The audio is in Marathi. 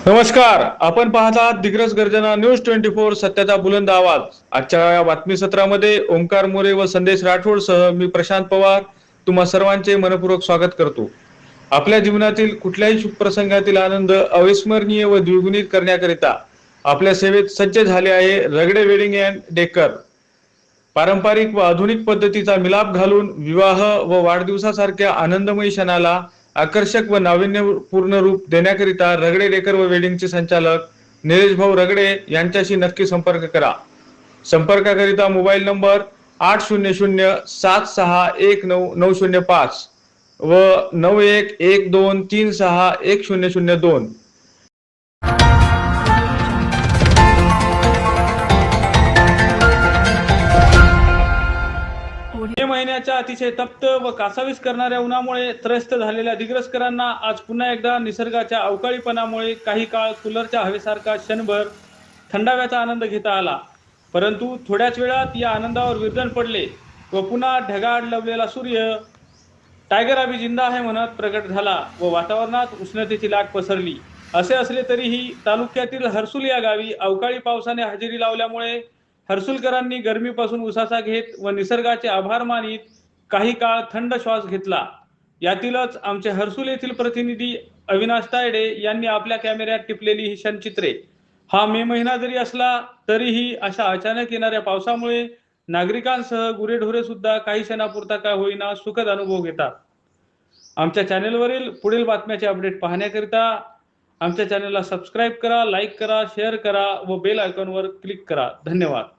नमस्कार. आपण पाहत आहात दिग्रस गर्जना न्यूज 24 सत्याचा बुलंद आवाज. आजच्या या बातमी सत्रामध्ये ओंकार मोरे व संदेश राठोड सह मी प्रशांत पवार तुम्हा सर्वांचे मनपूर्वक स्वागत करतो. आपल्या जीवनातील कुठल्याही शुभ प्रसंगातील आनंद अविस्मरणीय व द्विगुणित करण्याकरिता आपल्या सेवेत सज्ज झाले आहे रगडे वेडिंग अँड डेकर. पारंपरिक व आधुनिक पद्धतीचा मिलाप घालून विवाह व वाढदिवसासारख्या आनंदमयी क्षणाला आकर्षक व नाविन्यपूर्ण रूप देण्याकरिता रगडे डेकर व वेडिंगचे संचालक निलेश भाऊ रगडे यांच्याशी नक्की संपर्क करा. संपर्काकरिता मोबाईल नंबर 8007619905 व 9112361002. मे महिन्याच्या अतिशय तप्त व कासावीस करणाऱ्या उन्हामुळे त्रस्त झालेल्या दिग्रसकरांना आज पुन्हा एकदा निसर्गाच्या अवकाळीपणामुळे काही काळ कूलरच्या हवेसारखा क्षणभर थंडाव्याचा आनंद घेता आला. परंतु थोड्याच वेळात या आनंदावर विरजण पडले व पुन्हा ढगाळ लवलेला सूर्य टायगर अभी जिंदा आहे म्हणत प्रकट झाला व वातावरणात उष्णतेची लाट पसरली. असे असले तरीही तालुक्यातील हर्सुल या गावी अवकाळी पावसाने हजेरी लावल्यामुळे हर्सुलकरांनी गरमीपासून उसासा घेत व निसर्गाचे आभार मानित काही काळ थंड श्वास घेतला. यातीलच आमचे हर्सुल येथील प्रतिनिधी अविनाश तायडे यांनी आपल्या कॅमेऱ्यात टिपलेली ही क्षणचित्रे. हा मे महिना जरी असला तरीही अशा अचानक येणाऱ्या पावसामुळे नागरिकांसह गुरेढोरे सुद्धा काही क्षणापुरता काय होईना सुखद अनुभव घेतात. आमच्या चॅनेलवरील पुढील बातम्याचे अपडेट पाहण्याकरिता आमच्या चॅनेलला सबस्क्राईब करा, लाईक करा, शेअर करा व बेल आयकॉनवर क्लिक करा. धन्यवाद.